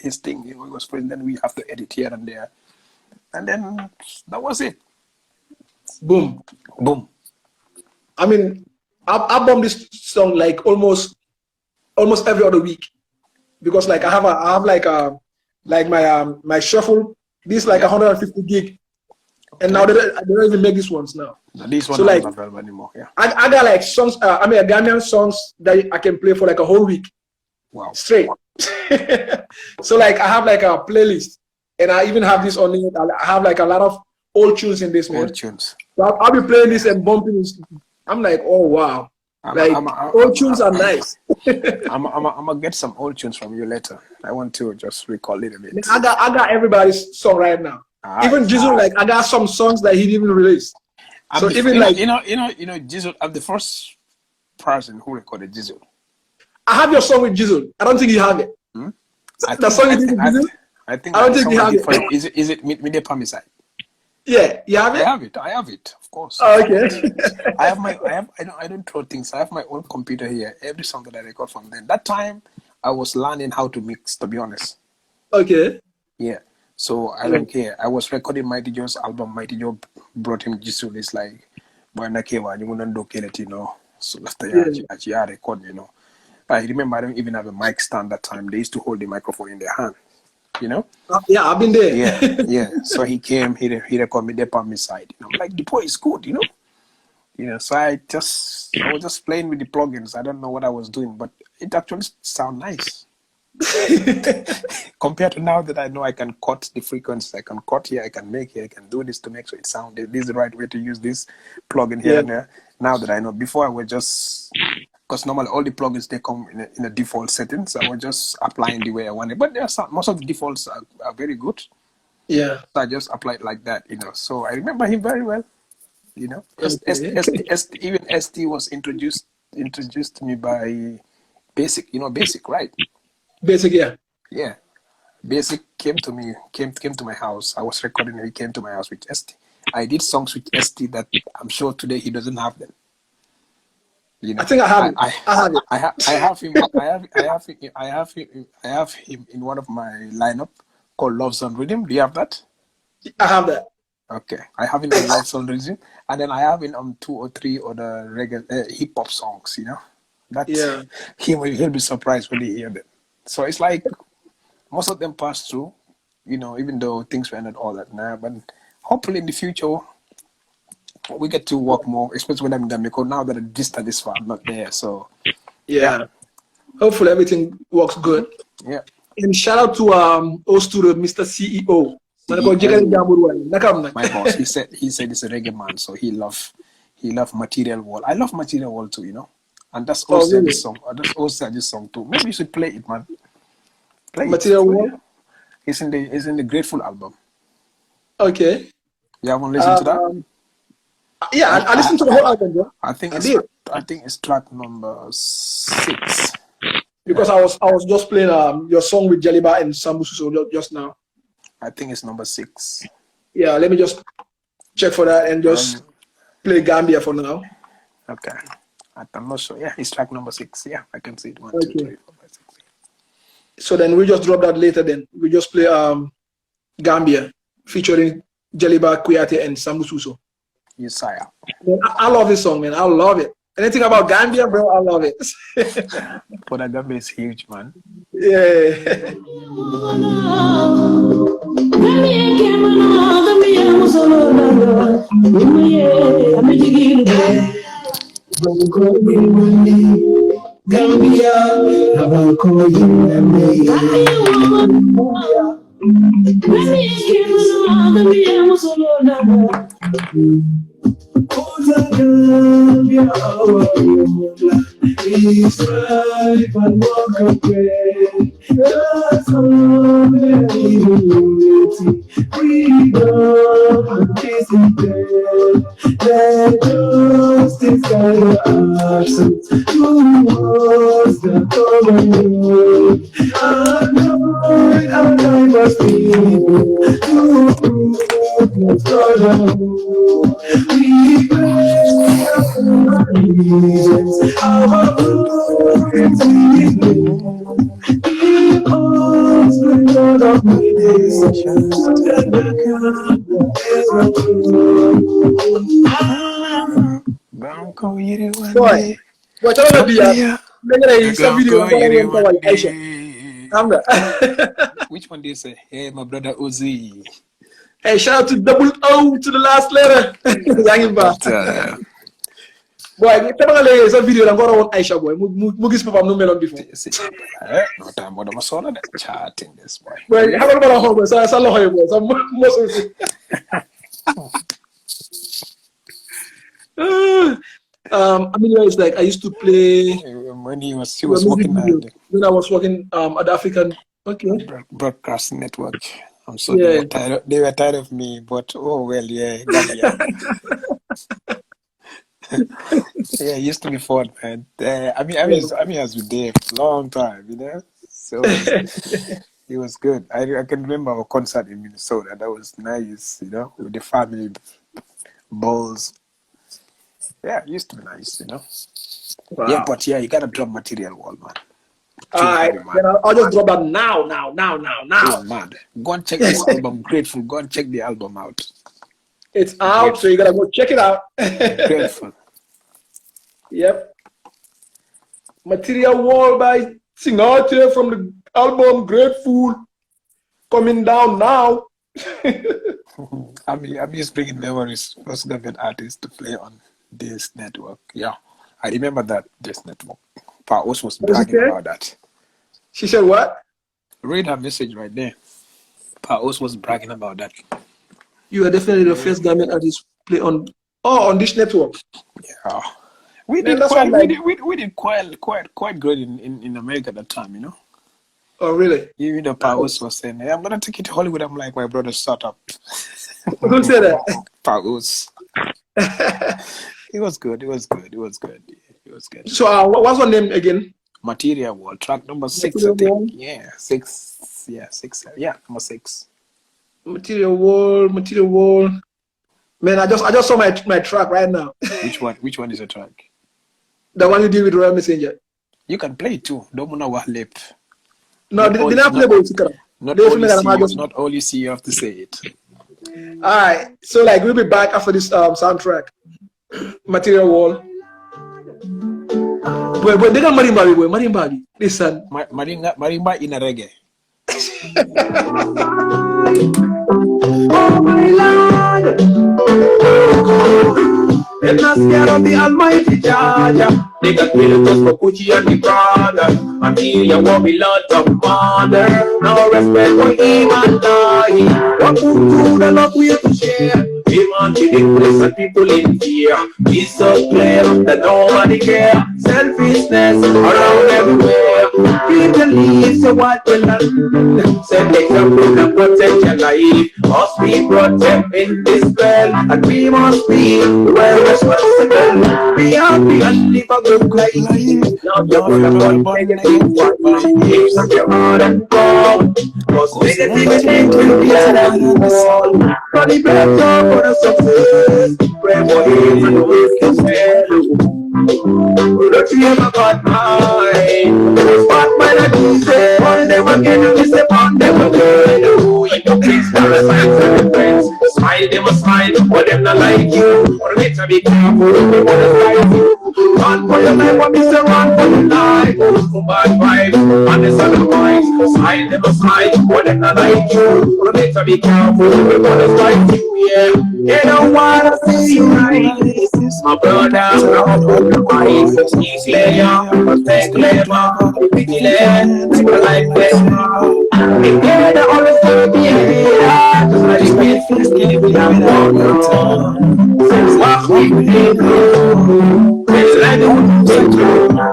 his thing, He was free. Then we have to edit here and there. And then that was it. Boom. I mean, I bump this song like almost every other week, because like I have like my shuffle. This like 150 gig, and now they don't even make these ones now. These ones are not available anymore. Yeah. I got like songs. Gambian songs that I can play for like a whole week. Wow. Straight. So like I have like a playlist, and I even have this on it. I have like a lot of old tunes in this, man. Old tunes. So I'll be playing this and bumping this. I'm like, oh wow. Old tunes are nice. I'm gonna get some old tunes from you later. I want to just recall a little bit. I got everybody's song right now. Even Jizzle, like I got some songs that he didn't release. Jizzle, I'm the first person who recorded Jizzle. I have your song with Jizzle. I don't think you have it. Hmm? The song you did with Jizzle? I think I don't think you have it. for you. Is it Mide Pamisai? Yeah, you have it? I have it, of course. Oh, okay. I don't throw things. I have my own computer here. Every song that I record from then. That time I was learning how to mix, to be honest. Okay. Yeah. So I don't care. I was recording Mighty Joe's album. Mighty Joe brought him Jisul. It's like, boy, nakewa, you wouldn't do it, you know. So after I record, you know. I remember I don't even have a mic stand that time. They used to hold the microphone in their hand, you know. Yeah, I've been there. Yeah. So he came, he recorded me there on my side. You know, like the boy is good, you know. You know, so I was just playing with the plugins. I don't know what I was doing, but it actually sound nice. Compared to now that I know I can cut the frequencies, I can cut here, I can make here, I can do this to make sure it sound. This is the right way to use this plugin here and there. Now that I know, before I was just, because normally all the plugins they come in a default settings. I was just applying the way I wanted, but there are most of the defaults are very good. Yeah. So I just applied like that, you know. So I remember him very well, you know. Even ST was introduced to me by Basic, you know, Basic, right? Basic, yeah. Yeah. Basic came to my house. I was recording and he came to my house with ST. I did songs with ST that I'm sure today he doesn't have them. You know, I think I have it. I have him in one of my lineup called Loves on Rhythm. Do you have that? I have that. Okay. I have him in Loves on Rhythm. And then I have him on 2 or 3 other reggae hip hop songs, you know. He'll be surprised when he hear them. So it's like most of them pass through, you know, even though things were not all that now. But hopefully in the future we get to work more, especially when I'm in Gambia, because now that the distance is far, I'm not there. So yeah. Hopefully everything works good. Yeah. And shout out to O Studio, Mr. CEO. My boss, he said he's a reggae man, so he love Material Wall. I love Material Wall too, you know. And that's also this song. That's also this song too. Maybe you should play it, man. Play Material Wall? It's in the Grateful album. Okay. You haven't listened to that? Yeah, I listened to the whole album, bro. I think it's track number 6. Because I was just playing your song with Jaliba and Sambusu just now. I think it's number 6. Yeah, let me just check for that and just play Gambia for now. Okay. I'm not sure. Yeah, it's track number 6. Yeah, I can see it. 1, 2, 3, 4, 5, 6. So then we just drop that later. Then we just play Gambia featuring Jaliba, Kuyate, and Sambususo. Yesaya. I love this song, man. I love it. Anything about Gambia, bro, I love it. For the Gambia is huge, man. Yeah. Please strive and walk away. That's all there is unity. Freedom and peace in there. Let justice guide your actions towards the common good. Anoint our diverse people to prove the brotherhood. We pray our allegiance, our Which one do you say? Hey, my brother Ozzy. Hey, shout out to double O to the last letter. Boy, kita sa video lang ko Aisha boy. Mugis pa no melon before. No time mo na masona that chatting this boy. Boy, habang ba ako boy sa lohoy boy. Sa most Amelia is like I used to play when he was working when I was working at the African broadcasting network. I'm sorry, they were tired of me, but oh well, yeah. Yeah, it used to be fun, man. I was with Dave a long time, you know. So it was good. I can remember our concert in Minnesota. That was nice, you know, with the family bowls. Yeah, it used to be nice, you know. Yeah, Wow. but yeah, you gotta drop Material Wall, man. All Tune's gonna right, be mad. then I'll just drop that now. Tune mad. Go and check this album, Grateful. Go and check the album out. It's out, so you Grateful. gotta go check it out. Grateful. Yep. Material Wall by Singateh from the album Grateful coming down now. I'm just bringing memories. First Gambian artist to play on this network. Yeah, I remember that this network. Paos was What does she bragging say? about that. She said what? Read her message right there. Paos was bragging about that. You are definitely the first Gambian artist play on this network. Yeah, we Man, did that's what I'm quite. like. We did quite good in America at that time. You know. Oh, really? Even the Paos was saying, "Hey, I'm gonna take you to Hollywood." I'm like, my brother, shut up. Who said that? Paos. It was good. It was good. It was good. It was good. So, what's her name again? Material Wall, track number 6, I Material think. Wall. Yeah, 6. Yeah, 6. Yeah, number 6. Material Wall. Material Wall. Man, I just saw my track right now. Which one? Which one is a track? The one you did with Royal Messenger. You can play it too. Don't know what left. No, Not they all, didn't play not, both. not They only see you, just. not only see you have to say it. All right. So, like, we'll be back after this soundtrack. Material Wall. Boy, they got marimba, boy. Marimba. Listen. Marimba in a reggae. Oh my Lord, they're not scared of the Almighty Jah. They got killed just for Gucci and the brother. And here you want me lot of mother. No respect for him and die. What put to the love we have to share. We want to place and people in fear. Be so clear that nobody care. Selfishness around everywhere. Feel the leaves of what you learn. Set example and protect your life. Must be protected in this world. And we must be well responsible. Be happy and live a good life. Love your brother, but negative one. Keep such your heart and go. Cause negativity will be at the wall. For the better, for the success. Pray for him and always can spell. Don't you ever got mine? But when I do say, on them again, you say, on them again. Oh, you don't please parasites and friends. Smile, them a smile, but them not like you. Or better be careful, they wanna fight you. Run for your life, but Mr. Run for your life. Bad vibes, on the sun of vibes. Smile, them a smile, but them not like you. Or better be careful, they wanna fight you. Yeah, they don't wanna see you right. My brother, I'm on the mic. He's clear, protect clever, vigilant, like that. Together, always gonna be here. Just like the wind, feels give me that one. Since what we did, it's like the wind.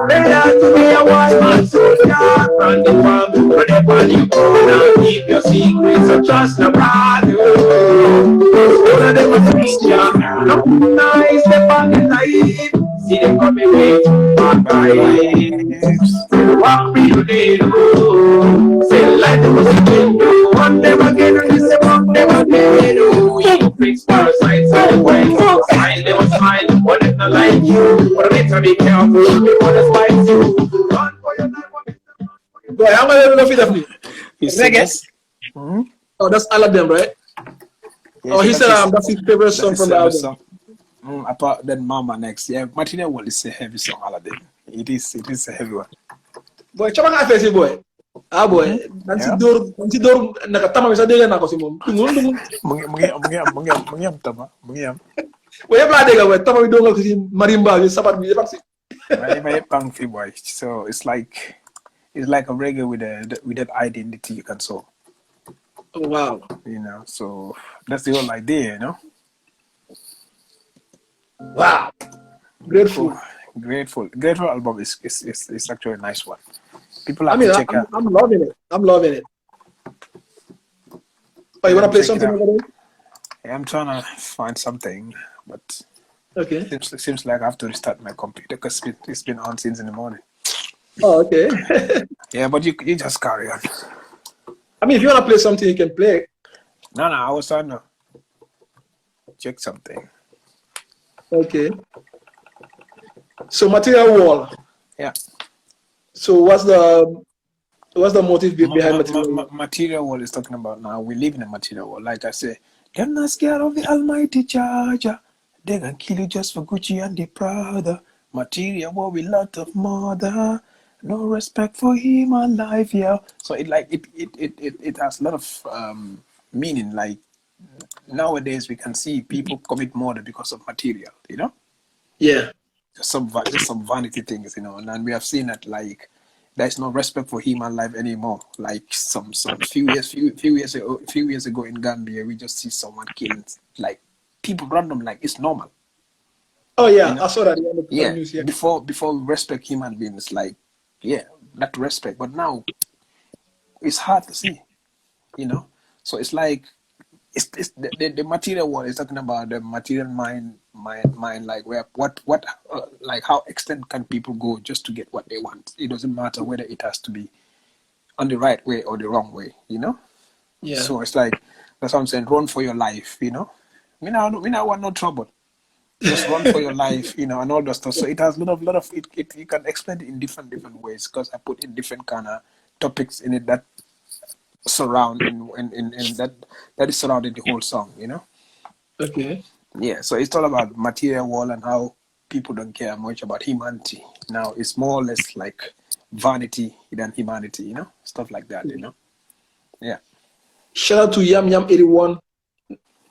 Better to be a wise man, soldier. From the farm, wherever you go, now keep your secrets, so trust nobody. All of them are Christian. No nice, step on the light. See them coming with bad vibes. Walk me to the door. Say like the Muslim. One them again, and you say one them again. You fix parasites and ways. Smile, they will smile. But if not like you, but better be careful. They want to spite you. Run for your life. Boy, how am I able to fit of me? Reggae? Oh, that's all of them, right? Yeah, oh, he said that's his favorite song from the album. Apart then Mama next. Yeah, Material Wall is a heavy song, Aladdin. It is a heavy one. Boy, coba nga fesi boy. Ah boy, nanti dor nakatama bisa dega na ko si mom. Tungun. Mengiam tama, mengiam. Boy, pla dega boy, tama do nga ko si marimba bi sapat bi defak si. Very punk boy. So it's like a reggae with that identity you can soul. Oh, wow. You know, so that's the whole idea, you know. Wow. Grateful album is actually a nice one. People have to check out. I'm loving it. Oh, you wanna play something over there? Yeah, I'm trying to find something, but Okay. Seems like I have to restart my computer because it's been on since in the morning. Oh, okay. Yeah, but you just carry on. I mean, if you want to play something, you can play. No, I was trying to check something. Okay. So material wall. Yeah. So what's the motive behind material wall? Material world is talking about now. We live in a material world. Like I say, they're not scared of the Almighty Charger. They can kill you just for Gucci and the Prada. Material world with lot of mother. No respect for human life, yeah. So it has a lot of meaning. Like nowadays, we can see people commit murder because of material. Yeah. Just some vanity things, and we have seen that like there's no respect for human life anymore. Like some few years ago in Gambia, we just see someone killing like people random, like it's normal. Oh yeah, I saw that on the Yeah, news. Yeah. before we respect human beings, like yeah, that respect. But now it's hard to see, So it's like it's the material world is talking about the material mind like where what like how extent can people go just to get what they want. It doesn't matter whether it has to be on the right way or the wrong way, Yeah. So it's like that's what I'm saying, run for your life, me now want no trouble, just run for your life, and all that stuff. So it has a lot of it you can explain it in different ways because I put in different kind of topics in it that surround in that is surrounding the whole song, Okay. Yeah, so it's all about material world and how people don't care much about humanity. Now it's more or less like vanity than humanity, stuff like that, Yeah. Shout out to Yam Yam 81.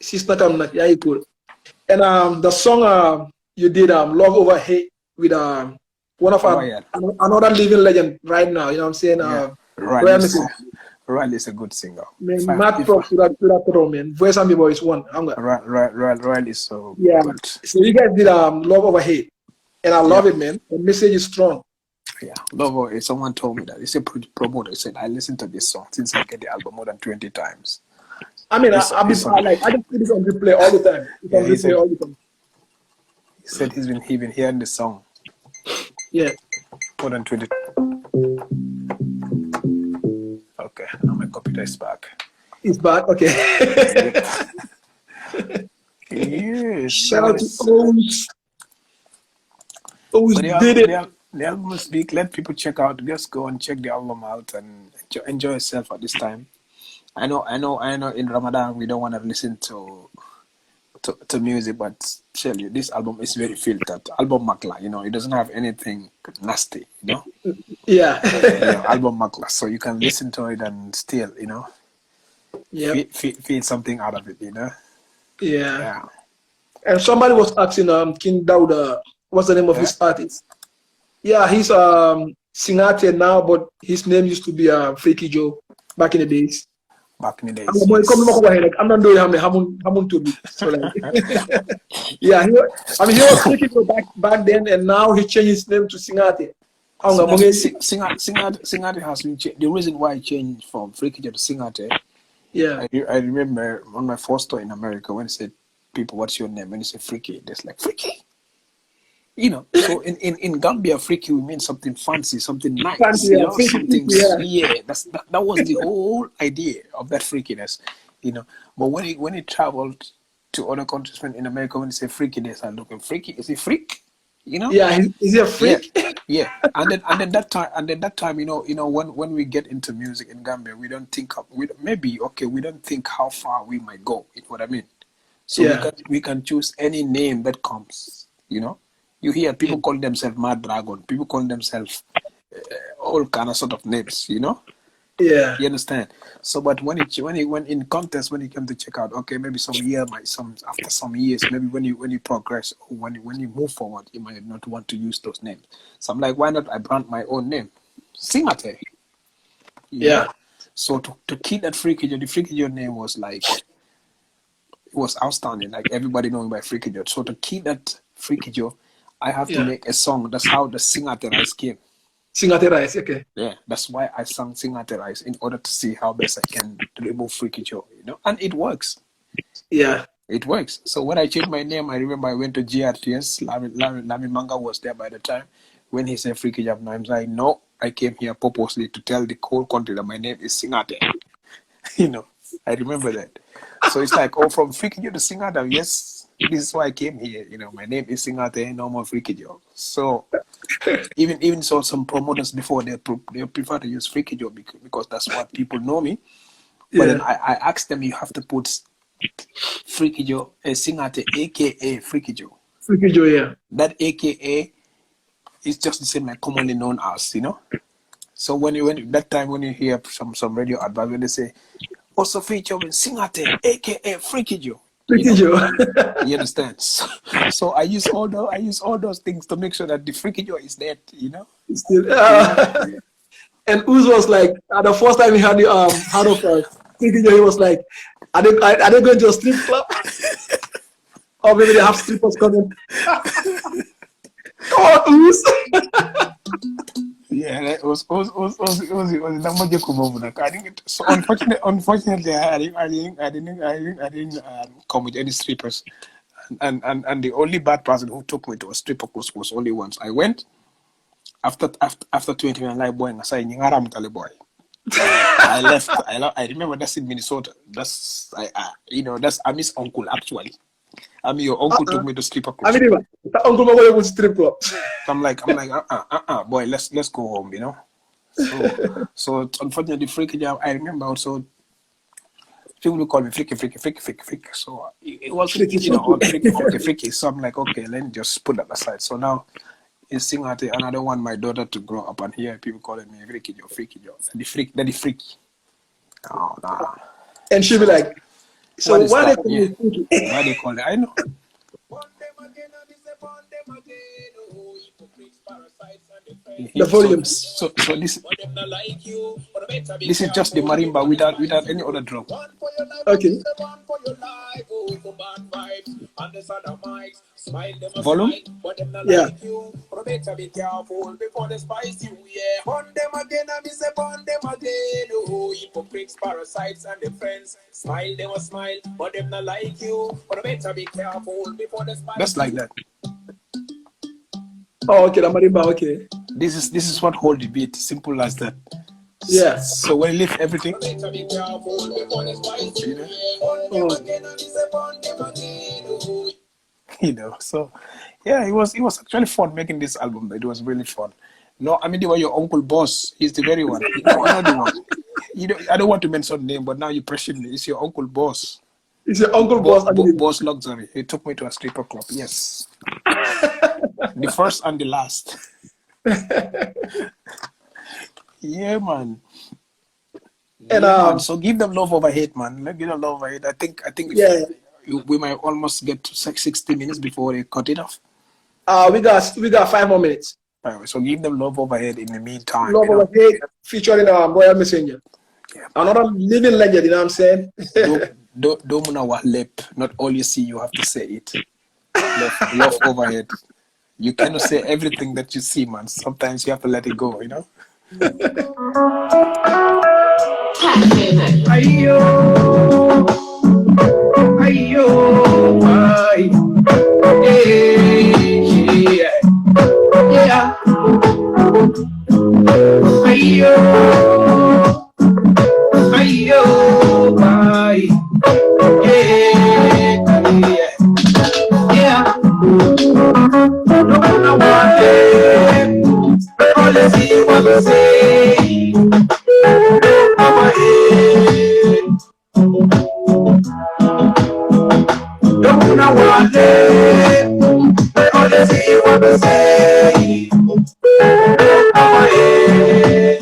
Sister Kamnat. Yeah, cool. And the song you did Love Over Hate with one of our Royal. another living legend right now. You know what I'm saying? Yeah. Royal is a good singer. Man, mad props to that throw, man. Voice and boy is one. Royal is so good. So you guys did Love Over Hate. And I love it, man. The message is strong. Yeah, Love Over Hate. Someone told me that. It's a promoter. He said, I listened to this song since I get the album more than 20 times. I mean, I just put this on replay all the time. All the time. He said he's been hearing the song. Yeah. More than 20. Okay, now my computer is back. It's back. Okay. Yes. Shout out to O's. O's did it. The album is big. Let people check out. Just go and check the album out and enjoy yourself at this time. I know. In Ramadan we don't want to listen to music, but tell you this album is very filtered. Album Makla, it doesn't have anything nasty, Yeah. Album Makla, so you can listen to it and still, feel something out of it, Yeah. And somebody was asking King Dauda, what's the name of this artist? Yeah, he's Singateh now, but his name used to be Freaky Joe back in the days. I'm not doing Hamun to me. So like, yeah, he was Freaky Joe back then, and now he changed his name to Singateh. Singateh has been changed. The reason why I changed from Freaky Joe to Singateh, yeah, I remember on my first tour in America when I said, people, what's your name? When you say Freaky, there's like Freaky. So in Gambia, freaky would mean something fancy, something nice, something. Yeah, that was the whole idea of that freakiness, But when he traveled to other countries, when in America, when they say freaky, they start looking freaky. Is he freak? Yeah, is he a freak? Yeah. And then that time, when we get into music in Gambia, we don't think we don't think how far we might go. You know what I mean? So we can choose any name that comes, You hear people call themselves Mad Dragon. People call themselves all kind of sort of names, Yeah. You understand? So, but when in contest, when you come to check out, okay, maybe after some years, maybe when you progress or when you move forward, you might not want to use those names. So I'm like, why not I brand my own name, Singateh? Yeah. So to keep that Freaky Joe, the Freaky Joe name was like, it was outstanding. Like everybody knowing by Freaky Joe. So to keep that Freaky Joe, I have to make a song. That's how the Singateh Rice came. Singateh Rice, okay. Yeah, that's why I sang Singateh Rice in order to see how best I can remove Freaky Joe, and it works. Yeah. It works. So when I changed my name, I remember I went to GRTS. Lami Manga was there by the time. When he said Freaky Job, I'm like, no, I came here purposely to tell the whole country that my name is Singateh. I remember that. So it's like, oh, from Freaky Job to Singateh, yes, this is why I came here. My name is Singateh, no more Freaky Job. So even so, some promoters before they prefer to use Freaky Job because that's what people know me. But then I asked them, you have to put Freaky Joe, Singateh, aka Freaky Joe. Freaky Joe, yeah. That aka is just the same like commonly known as, So when you hear some radio advert when they say, also feature in Singateh, aka Freaky Joe. Freaky Joe. You understand? So I use all those things to make sure that the Freaky Joe is there, Still, and Uz was like, the first time he had of Freaky Joe, he was like, are they going to a strip club? Or maybe they have strippers coming. Come on, Uz. Yeah, it was I think so. Unfortunately, I didn't come with any strippers, and the only bad person who took me to a stripper course was only once. I went after 20 minutes, like boy, and I said, boy. I left. I remember that's in Minnesota. That's that's Ami's uncle actually. Ami, your uncle took me to stripper club. I mean, uncle Mama was strip club. I'm like, boy, let's go home, So unfortunately, Freaky Job. I remember also people would call me freaky. So it was all freaky. So I'm like, okay, let me just put that aside. So now in Singateh, and I don't want my daughter to grow up and hear people calling me Freaky Joe. That is freaky. Oh, nah. And she'll be like, so why they call it? I know. The volumes. So this is just the marimba without any other drum. Okay. Volume? Yeah. Hypocrites, parasites, and their friends. Smile, they will smile, but them not like you. But better be careful before the spice. That's like that. Oh, okay, the marimba, okay. This is what hold the beat. Simple as that. Yeah. So when you lift everything, So yeah, it was actually fun making this album. It was really fun. No, I mean, you were your uncle Boss. He's the very one. Another one. I don't want to mention name, but now you pressure me. It's your uncle Boss. It's your uncle Boss. Boss Luxury. He took me to a stripper club. Yes. The first and the last. Yeah, man. And man. So give them love over hate, man. Give them love over hate. I think we might almost get to 60 minutes before they cut it off. We got 5 more minutes. So give them love over hate in the meantime. Love over hate featuring Royal Messenger. Yeah. Another living legend, you know what I'm saying? Don't know lip. Not all you see, you have to say it. Love over hate. You cannot say everything that you see, man. Sometimes you have to let it go, Ayo, my, yeah. Ayo, my, yeah. Don't know what all you see what you say. Over here. Don't know what all you see what you say. Over here.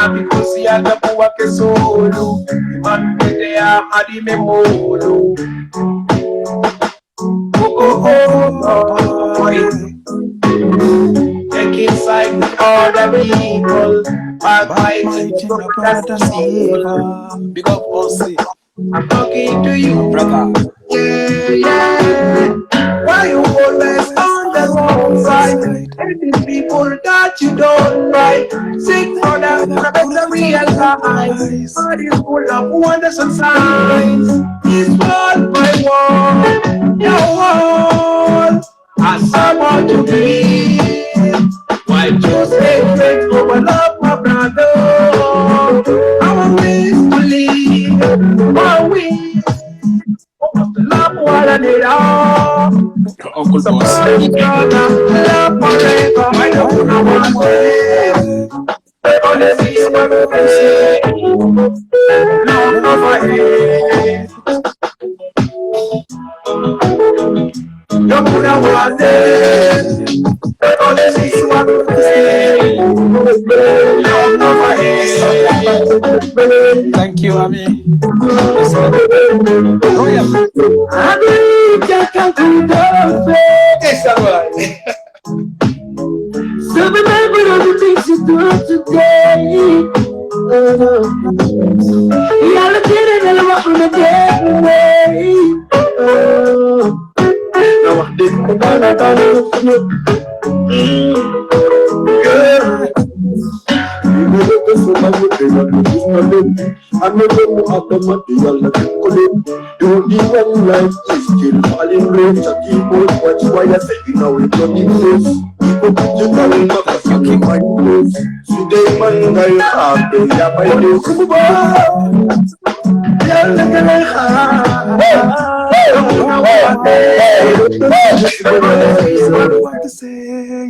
Because ya the boy que solo, man te adi me molo. Take inside the other people, backbiting the Big up, Bossy. I'm talking to you, brother. Yeah. Why you always on the wrong side? Hating people that you don't right. Sing for them, I better realize. God is full of wonders and signs. This world, my world, your world. I someone to believe. Why choose hatred over love, my brother? Our ways to live, our ways to love one another. Uncle Boss. Somebody gonna love forever. I don't know what to live. Only see what we say. Love over hate. Don't put a one day. Only see what we say. Love over hate. Thank you, Ami. Royal. I believe that can do the yes, right. So remember all the things you do today. Yeah, I did it and I walk from the dead away. Now I didn't girl. I never know how the material don't even like this still falling rain. So keep on watch why I say you know it's not in this. People put you down back you keep my place. Today man I have to yeah by this. Yeah look at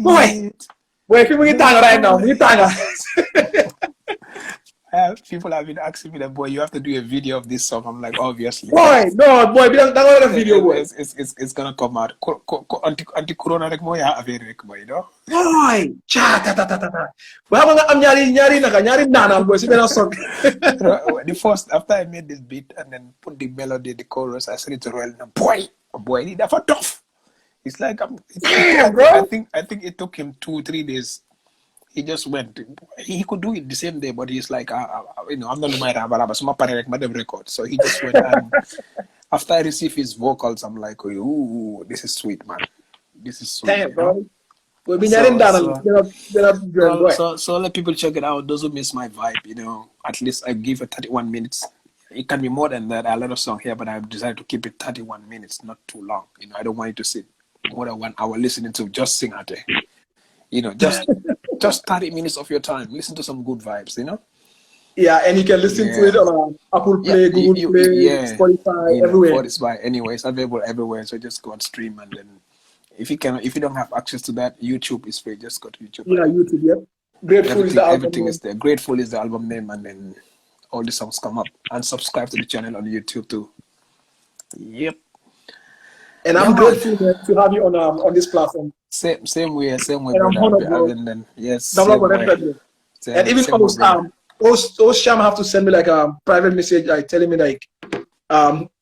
boy, where people get down right now? You down? People have been asking me that, boy, you have to do a video of this song. I'm like, obviously. Boy, no, boy, that's not a video, boy. It's gonna come out. Anti-corona like boy, you know. Boy, cha ta ta ta ta. Well, I'm nyari nana, boy. See that song. The first after I made this beat and then put the melody, the chorus, I said it to Royal. Boy, need that for tough. It's like I think it took him 2-3 days. He just went. He could do it the same day, but he's like, I'm not my rabba, so my record. So he just went. And after I received his vocals, I'm like, ooh, this is sweet, man. This is sweet. Damn, bro. So let people check it out. Those who miss my vibe, you know, at least I give it 31 minutes. It can be more than that. I have a lot of song here, but I've decided to keep it 31 minutes, not too long. You know, I don't want you to sit more than 1 hour listening to just Singateh. You know, just 30 minutes of your time. Listen to some good vibes, you know? Yeah, and you can listen to it on Apple Play, Google Play, Spotify, everywhere. Spotify, anyway, it's available everywhere. So just go and stream, and then if you don't have access to that, YouTube is free. Just go to YouTube. Yeah, YouTube. Yep. Grateful is the album. Everything is there. Grateful is the album name, and then all the songs come up. And subscribe to the channel on YouTube too. Yep. And I'm grateful to have you on this platform. Same way, and I'm honored, bro. Yes. And even those Sham have to send me like a private message, like telling me like,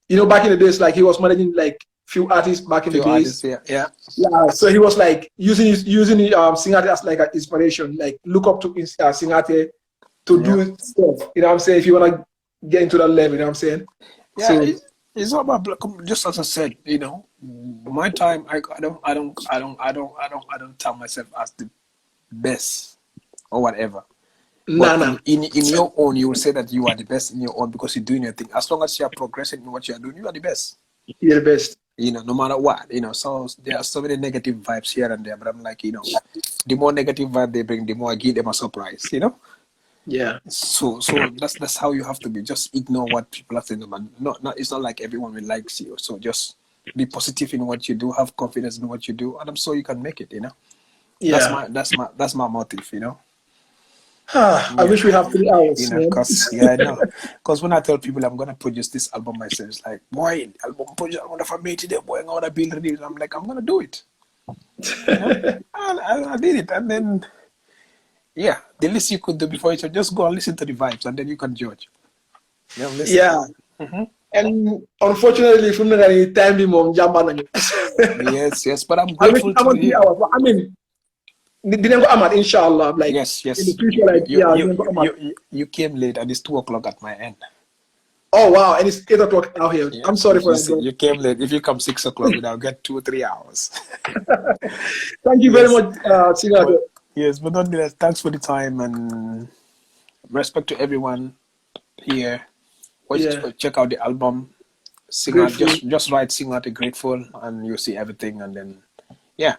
you know, back in the days, like he was managing like few artists back in the days. Yeah. So he was like using Singateh as like an inspiration, like look up to Singateh to do stuff. You know what I'm saying? If you wanna get into that level, you know what I'm saying? Yeah. So, it's all about, just as I said, you know, my time. I don't tell myself as the best or whatever. But in your own, you will say that you are the best in your own because you're doing your thing. As long as you are progressing in what you are doing, you are the best. You're the best. You know, no matter what. You know, so there are so many negative vibes here and there, but I'm like, you know, the more negative vibe they bring, the more I give them a surprise. You know. Yeah. So that's how you have to be. Just ignore what people are saying, man. It's not like everyone will likes you. So just be positive in what you do. Have confidence in what you do, and I'm sure you can make it. You know. Yeah. That's my motive. You know. I wish we have 3 hours. You know, I know. Because when I tell people I'm gonna produce this album myself, it's like, boy, album project, I'm gonna make it. Boy, I'm gonna build it. I'm like, I'm gonna do it. You know? And I did it, and then. Yeah, the least you could do before you just go and listen to the vibes, and then you can judge. Yeah. And unfortunately, from the time yes, but I'm grateful to you. I mean, didn't go Ahmad, inshallah. Like yes. In the future, like, you came late, and it's 2:00 at my end. Oh wow, and it's 8:00 out here. I'm sorry for that. You came late. If you come 6:00, I'll get 2 or 3 hours. Thank you very much, Singateh. Yes, but nonetheless, thanks for the time and respect to everyone here. Yeah, Check out the album. Sing out, grateful. just write "Sing Out a Grateful" and you'll see everything. And then, yeah,